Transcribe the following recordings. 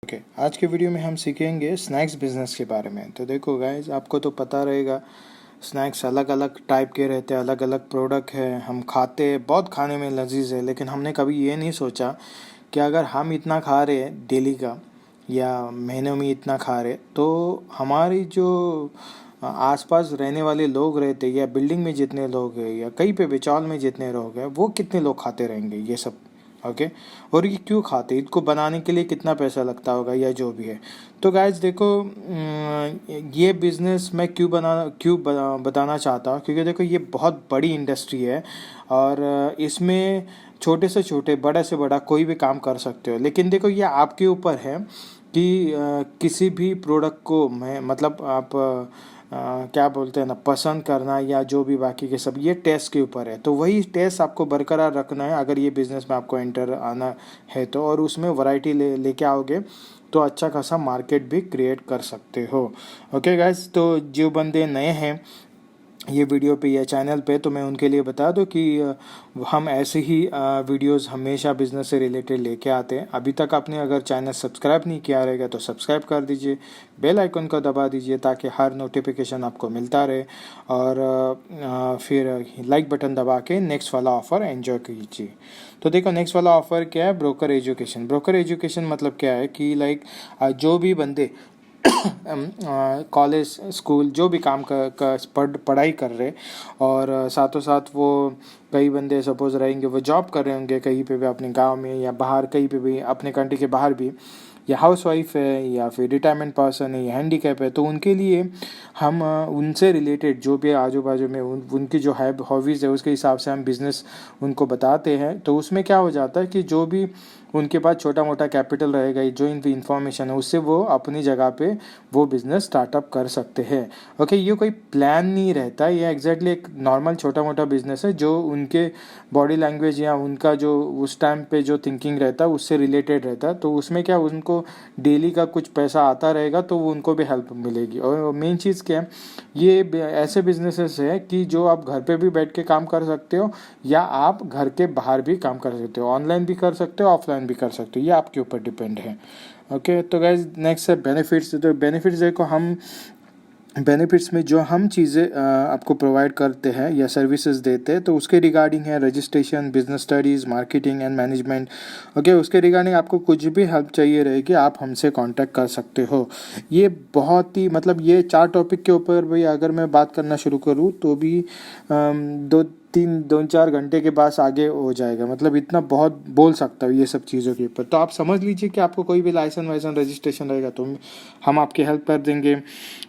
Okay आज के video में हम सीखेंगे स्नैक्स बिजनेस के बारे में। तो देखो गाइज, आपको तो पता रहेगा स्नैक्स अलग अलग टाइप के रहते हैं, अलग अलग प्रोडक्ट है, हम खाते हैं, बहुत खाने में लजीज है। लेकिन हमने कभी ये नहीं सोचा कि अगर हम इतना खा रहे हैं डेली का या महीनों में इतना खा रहे, तो हमारी जो आसपास रहने वाले लोग रहते या बिल्डिंग में जितने लोग हैं या कहीं पे बिचौल में जितने लोग हैं, वो कितने लोग खाते रहेंगे ये सब। ओके और ये क्यों खाते, इसको बनाने के लिए कितना पैसा लगता होगा या जो भी है। तो गाइज देखो, ये बिज़नेस मैं बताना चाहता हूँ, क्योंकि देखो ये बहुत बड़ी इंडस्ट्री है और इसमें छोटे से छोटे बड़े से बड़ा कोई भी काम कर सकते हो। लेकिन देखो ये आपके ऊपर है कि किसी भी प्रोडक्ट को मैं मतलब आप क्या बोलते हैं ना, पसंद करना या जो भी बाकी के सब, ये टेस्ट के ऊपर है। तो वही टेस्ट आपको बरकरार रखना है अगर ये बिज़नेस में आपको एंटर आना है तो, और उसमें वैरायटी लेके आओगे तो अच्छा खासा मार्केट भी क्रिएट कर सकते हो। ओके गाइस, तो जो बंदे नए हैं ये वीडियो पे या चैनल पे, तो मैं उनके लिए बता दूं कि हम ऐसे ही वीडियोस हमेशा बिजनेस से रिलेटेड लेके आते हैं। अभी तक आपने अगर चैनल सब्सक्राइब नहीं किया रहेगा तो सब्सक्राइब कर दीजिए, बेल आइकन को दबा दीजिए ताकि हर नोटिफिकेशन आपको मिलता रहे, और फिर लाइक बटन दबा के नेक्स्ट वाला ऑफ़र एंजॉय कीजिए। तो देखो नेक्स्ट वाला ऑफ़र क्या है, ब्रोकर एजुकेशन। ब्रोकर एजुकेशन मतलब क्या है कि लाइक जो भी बंदे कॉलेज स्कूल जो भी काम पढ़ाई कर रहे, और साथों साथ वो कई बंदे सपोज रहेंगे वो जॉब कर रहे होंगे कहीं पे भी अपने गांव में या बाहर कहीं पे भी अपने कंट्री के बाहर भी, या हाउस वाइफ है या फिर रिटायरमेंट पर्सन है या हैंडीकैप है, तो उनके लिए हम उनसे रिलेटेड जो भी आजू बाजू में उनकी जो है हॉबीज़ है उसके हिसाब से हम बिज़नेस उनको बताते हैं। तो उसमें क्या हो जाता है कि जो भी उनके पास छोटा मोटा कैपिटल रहेगा, जो इनकी इन्फॉर्मेशन है उससे वो अपनी जगह पे वो बिज़नेस स्टार्टअप कर सकते हैं। ओके, ये कोई प्लान नहीं रहता, ये एग्जैक्टली एक नॉर्मल छोटा मोटा बिज़नेस है जो उनके बॉडी लैंग्वेज या उनका जो उस टाइम पे जो थिंकिंग रहता है उससे रिलेटेड रहता है। तो उसमें क्या उनको डेली का कुछ पैसा आता रहेगा तो वो उनको भी हेल्प मिलेगी। और मेन चीज़ क्या है, ये ऐसे बिजनेसेस है कि जो आप घर पे भी बैठ के काम कर सकते हो या आप घर के बाहर भी काम कर सकते हो, ऑनलाइन भी कर सकते हो, ऑफलाइन भी कर सकते हो, ये आपके ऊपर डिपेंड है। ओके तो गाइज नेक्स्ट है बेनिफिट्स। तो बेनिफिट्स देखो, हम बेनिफिट्स में जो हम चीज़ें आपको प्रोवाइड करते हैं या सर्विसेज देते हैं तो उसके रिगार्डिंग है registration, business studies, marketing and management. Okay, उसके रिगार्डिंग आपको कुछ भी हेल्प चाहिए रहेगी आप हमसे कांटेक्ट कर सकते हो। ये बहुत ही मतलब ये 4 टॉपिक के ऊपर भाई अगर मैं बात करना शुरू करूँ तो भी 2-4 घंटे के पास आगे हो जाएगा, मतलब इतना बहुत बोल सकता हूँ ये सब चीज़ों के ऊपर। तो आप समझ लीजिए कि आपको कोई भी लाइसेंस वाइसेंस रजिस्ट्रेशन रहेगा तो हम आपकी हेल्प कर देंगे।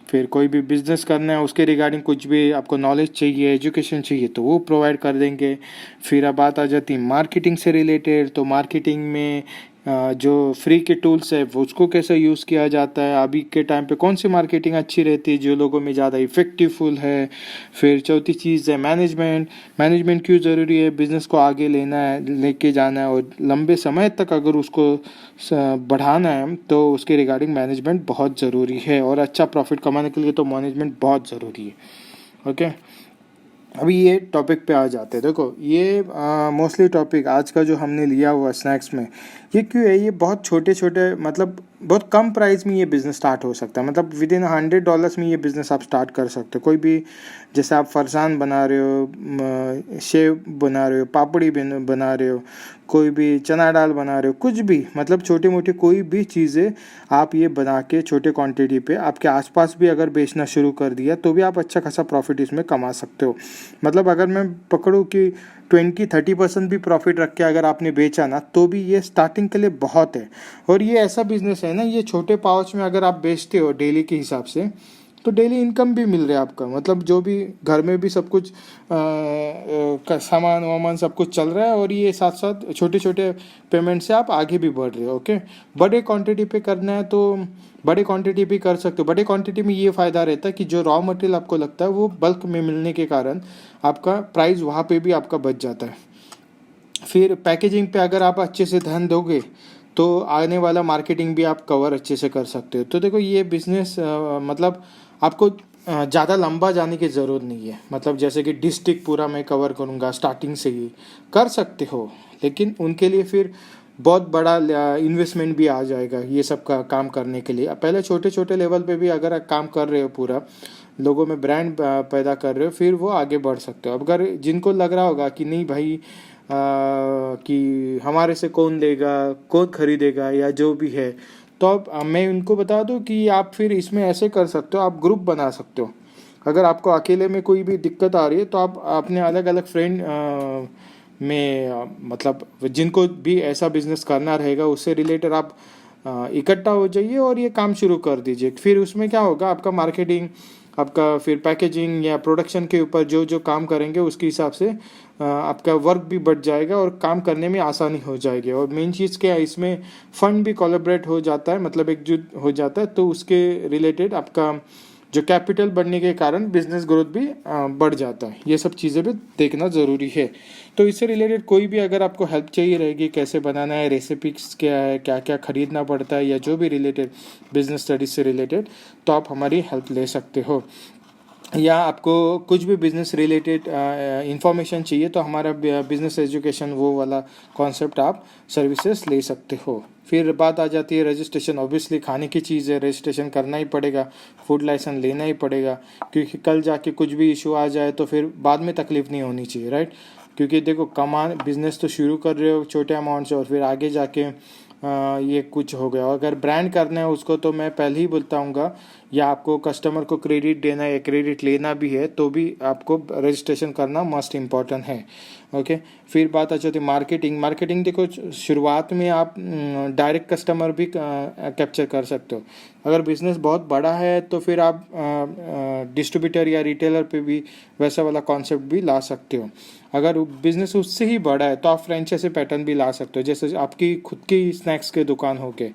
फिर कोई भी बिज़नेस करना है उसके रिगार्डिंग कुछ भी आपको नॉलेज चाहिए, एजुकेशन चाहिए तो वो प्रोवाइड कर देंगे। फिर अब बात आ जाती है मार्केटिंग से रिलेटेड, तो मार्केटिंग में जो फ्री के टूल्स है वो उसको कैसे यूज़ किया जाता है, अभी के टाइम पे कौन सी मार्केटिंग अच्छी रहती है जो लोगों में ज़्यादा इफेक्टिवफुल है। फिर चौथी चीज़ है मैनेजमेंट। मैनेजमेंट क्यों ज़रूरी है, बिज़नेस को आगे लेना है, लेके जाना है और लंबे समय तक अगर उसको बढ़ाना है तो उसके रिगार्डिंग मैनेजमेंट बहुत ज़रूरी है, और अच्छा प्रॉफिट कमाने के लिए तो मैनेजमेंट बहुत ज़रूरी है। ओके, अभी ये टॉपिक पे आ जाते हैं। देखो ये मोस्टली टॉपिक आज का जो हमने लिया हुआ स्नैक्स में, ये क्यों है, ये बहुत छोटे छोटे मतलब बहुत कम प्राइस में ये बिज़नेस स्टार्ट हो सकता है, मतलब विद इन $100 में ये बिज़नेस आप स्टार्ट कर सकते हो। कोई भी जैसे आप फरसान बना रहे हो, सेव बना रहे हो, पापड़ी बना रहे हो, कोई भी चना दाल बना रहे हो, कुछ भी मतलब छोटी मोटी कोई भी चीज़ें आप ये बना के छोटे क्वांटिटी पे आपके आसपास भी अगर बेचना शुरू कर दिया तो भी आप अच्छा खासा प्रॉफिट इसमें कमा सकते हो। मतलब अगर मैं पकड़ूँ कि 20-30% भी प्रॉफिट रख के अगर आपने बेचा ना तो भी ये स्टार्टिंग के लिए बहुत है। और ये ऐसा बिजनेस है ना, ये छोटे पाउच में अगर आप बेचते हो डेली के हिसाब से तो डेली इनकम भी मिल रहा है आपका, मतलब जो भी घर में भी सब कुछ का सामान वामान सब कुछ चल रहा है, और ये साथ साथ छोटे छोटे पेमेंट से आप आगे भी बढ़ रहे हो। ओके, बड़े क्वांटिटी पे करना है तो बड़े क्वांटिटी भी कर सकते हो। बड़े क्वांटिटी में ये फ़ायदा रहता है कि जो रॉ मटेरियल आपको लगता है वो बल्क में मिलने के कारण आपका प्राइस वहाँ पे भी आपका बच जाता है। फिर पैकेजिंग पे अगर आप अच्छे से ध्यान दोगे तो आने वाला मार्केटिंग भी आप कवर अच्छे से कर सकते हो। तो देखो ये बिज़नेस मतलब आपको ज़्यादा लंबा जाने की ज़रूरत नहीं है, मतलब जैसे कि डिस्ट्रिक्ट पूरा मैं कवर करूँगा स्टार्टिंग से ही कर सकते हो, लेकिन उनके लिए फिर बहुत बड़ा इन्वेस्टमेंट भी आ जाएगा ये सब का काम करने के लिए। पहले छोटे छोटे लेवल पे भी अगर आप काम कर रहे हो, पूरा लोगों में ब्रांड पैदा कर रहे हो, फिर वो आगे बढ़ सकते हो। अगर जिनको लग रहा होगा कि नहीं भाई कि हमारे से कौन लेगा, कौन खरीदेगा या जो भी है, तो अब मैं उनको बता दूं कि आप फिर इसमें ऐसे कर सकते हो, आप ग्रुप बना सकते हो। अगर आपको अकेले में कोई भी दिक्कत आ रही है तो आप अपने अलग अलग फ्रेंड में मतलब जिनको भी ऐसा बिजनेस करना रहेगा उससे रिलेटेड आप इकट्ठा हो जाइए और ये काम शुरू कर दीजिए। फिर उसमें क्या होगा, आपका मार्केटिंग, आपका फिर पैकेजिंग या प्रोडक्शन के ऊपर जो जो काम करेंगे उसके हिसाब से आपका वर्क भी बढ़ जाएगा और काम करने में आसानी हो जाएगी। और मेन चीज़ क्या है, इसमें फंड भी कोलैबोरेट हो जाता है, मतलब एकजुट हो जाता है, तो उसके रिलेटेड आपका जो कैपिटल बढ़ने के कारण बिजनेस ग्रोथ भी बढ़ जाता है। ये सब चीज़ें भी देखना ज़रूरी है। तो इससे रिलेटेड कोई भी अगर आपको हेल्प चाहिए रहेगी, कैसे बनाना है, रेसिपीज क्या है, क्या क्या खरीदना पड़ता है, या जो भी रिलेटेड बिजनेस स्टडीज से रिलेटेड, तो आप हमारी हेल्प ले सकते हो। या आपको कुछ भी बिजनेस रिलेटेड इंफॉर्मेशन चाहिए तो हमारा बिजनेस एजुकेशन वो वाला कॉन्सेप्ट आप सर्विसेज ले सकते हो। फिर बात आ जाती है रजिस्ट्रेशन। ऑब्वियसली खाने की चीज़ है, रजिस्ट्रेशन करना ही पड़ेगा, फूड लाइसेंस लेना ही पड़ेगा, क्योंकि कल जाके कुछ भी इशू आ जाए तो फिर बाद में तकलीफ नहीं होनी चाहिए, राइट। क्योंकि देखो, बिजनेस तो शुरू कर रहे हो छोटे अमाउंट से और फिर आगे जाके ये कुछ हो गया। अगर ब्रांड करना है उसको तो मैं पहले ही बोलता हूँ, या आपको कस्टमर को क्रेडिट देना है, क्रेडिट लेना भी है, तो भी आपको रजिस्ट्रेशन करना मस्ट इम्पॉर्टेंट है। ओके। फिर बात आ जाती है मार्केटिंग देखो, शुरुआत में आप डायरेक्ट कस्टमर भी कैप्चर कर सकते हो। अगर बिजनेस बहुत बड़ा है तो फिर आप डिस्ट्रीब्यूटर या रिटेलर पे भी वैसा वाला कॉन्सेप्ट भी ला सकते हो। अगर बिजनेस उससे ही बड़ा है तो आप फ्रेंचाइजी पैटर्न भी ला सकते हो, जैसे आपकी खुद की स्नैक्स की दुकान हो के,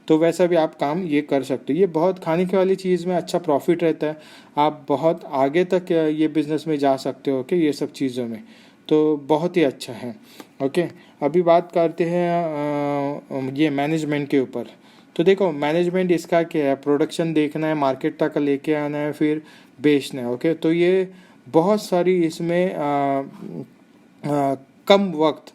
तो वैसा भी आप काम ये कर सकते हो। ये बहुत खाने की वाली चीज़ में अच्छा प्रॉफिट रहता है, आप बहुत आगे तक ये बिज़नेस में जा सकते हो। ओके, ये सब चीज़ों में तो बहुत ही अच्छा है। ओके, अभी बात करते हैं ये मैनेजमेंट के ऊपर। तो देखो, मैनेजमेंट इसका क्या है, प्रोडक्शन देखना है, मार्केट तक लेके आना है, फिर बेचना है। ओके, तो ये बहुत सारी इसमें कम वक्त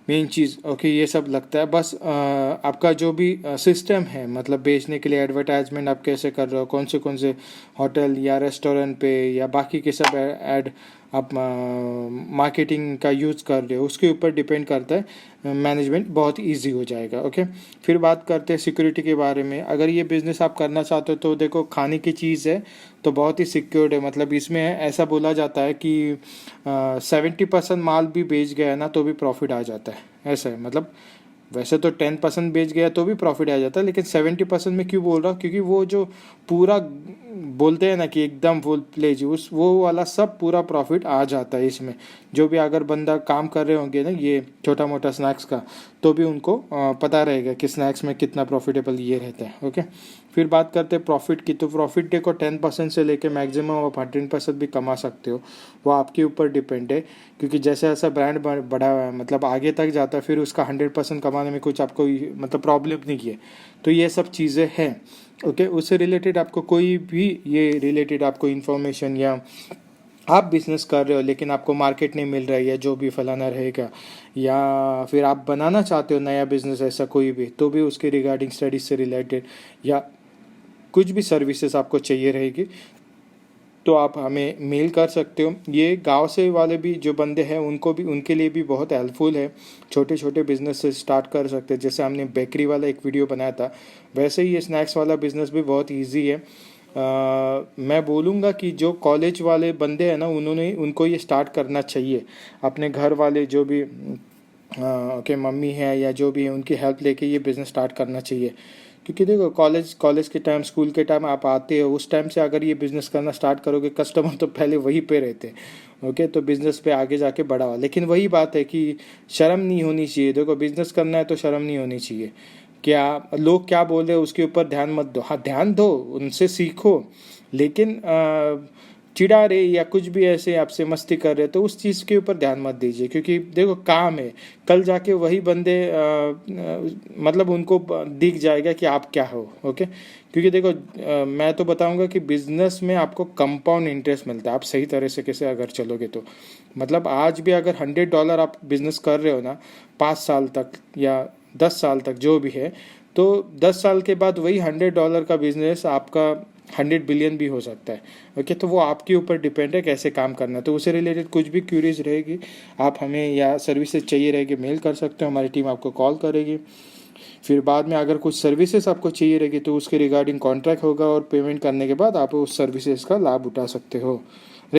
मेन चीज़। ओके, ये सब लगता है बस आपका जो भी सिस्टम है, मतलब बेचने के लिए एडवर्टाइजमेंट आप कैसे कर रहे हो, कौन से होटल या रेस्टोरेंट पे या बाकी के सब ऐड आप मार्केटिंग का यूज़ कर रहे हो, उसके ऊपर डिपेंड करता है। मैनेजमेंट बहुत इजी हो जाएगा। ओके, फिर बात करते हैं सिक्योरिटी के बारे में। अगर ये बिज़नेस आप करना चाहते हो तो देखो, खाने की चीज़ है तो बहुत ही सिक्योर्ड है। मतलब इसमें ऐसा बोला जाता है कि 70% माल भी बेच गया ना तो भी प्रॉफिट आ जाता है। ऐसा है, मतलब वैसे तो 10% बेच गया तो भी प्रॉफिट आ जाता है, लेकिन 70% में क्यों बोल रहा हूँ, क्योंकि वो जो पूरा बोलते हैं ना कि एकदम फुल प्लेज, उस वो वाला सब पूरा प्रॉफिट आ जाता है इसमें। जो भी अगर बंदा काम कर रहे होंगे ना ये छोटा मोटा स्नैक्स का, तो भी उनको पता रहेगा कि स्नैक्स में कितना प्रॉफिटेबल ये रहता है। ओके, फिर बात करते हैं प्रॉफिट की। तो प्रॉफिट देखो 10% से लेके मैक्सिमम आप 100% भी कमा सकते हो, वो आपके ऊपर डिपेंड है। क्योंकि जैसे जैसा ब्रांड बड़ा मतलब आगे तक जाता है, फिर उसका 100% कमाने में कुछ आपको मतलब प्रॉब्लम नहीं है। तो ये सब चीज़ें हैं। ओके, उससे रिलेटेड आपको कोई भी ये रिलेटेड आपको इन्फॉर्मेशन, या आप बिज़नेस कर रहे हो लेकिन आपको मार्केट नहीं मिल रहा है या जो भी फलाना रहेगा, या फिर आप बनाना चाहते हो नया बिज़नेस ऐसा कोई भी, तो भी उसके रिगार्डिंग स्टडीज से रिलेटेड या कुछ भी सर्विसेज आपको चाहिए रहेगी तो आप हमें मेल कर सकते हो। ये गांव से वाले भी जो बंदे हैं उनको भी, उनके लिए भी बहुत हेल्पफुल है। छोटे छोटे बिजनेस से स्टार्ट कर सकते हैं, जैसे हमने बेकरी वाला एक वीडियो बनाया था, वैसे ही ये स्नैक्स वाला बिजनेस भी बहुत ईजी है। मैं बोलूँगा कि जो कॉलेज वाले बंदे हैं ना, उनको ये स्टार्ट करना चाहिए। अपने घर वाले जो भी ओके मम्मी है या जो भी है, उनकी हेल्प लेके ये बिज़नेस स्टार्ट करना चाहिए। क्योंकि देखो, कॉलेज के टाइम, स्कूल के टाइम आप आते हो, उस टाइम से अगर ये बिज़नेस करना स्टार्ट करोगे, कस्टमर तो पहले वहीं पे रहते हैं। ओके, तो बिज़नेस पे आगे जाके बढ़ा हुआ। लेकिन वही बात है कि शर्म नहीं होनी चाहिए। देखो, बिज़नेस करना है तो शर्म नहीं होनी चाहिए। क्या लोग क्या बोल रहे हैं उसके ऊपर ध्यान मत दो। हाँ, ध्यान दो, उनसे सीखो, लेकिन चिढ़ा रहे या कुछ भी ऐसे आपसे मस्ती कर रहे तो उस चीज़ के ऊपर ध्यान मत दीजिए। क्योंकि देखो, काम है, कल जाके वही बंदे मतलब उनको दिख जाएगा कि आप क्या हो। ओके, क्योंकि देखो मैं तो बताऊंगा कि बिजनेस में आपको कंपाउंड इंटरेस्ट मिलता है, आप सही तरह से कैसे अगर चलोगे तो। मतलब आज भी अगर $100 आप बिजनेस कर रहे हो ना 5 साल तक, या 10 साल तक जो भी है, तो 10 साल के बाद वही $100 का बिजनेस आपका 100 बिलियन भी हो सकता है। ओके, तो वो आपके ऊपर डिपेंड है कैसे काम करना है। तो उससे रिलेटेड कुछ भी क्यूरीज रहेगी आप हमें, या सर्विसेज चाहिए रहेगी, मेल कर सकते हो, हमारी टीम आपको कॉल करेगी। फिर बाद में अगर कुछ सर्विसेज आपको चाहिए रहेगी तो उसके रिगार्डिंग कॉन्ट्रैक्ट होगा, और पेमेंट करने के बाद आप उस सर्विसेज का लाभ उठा सकते हो।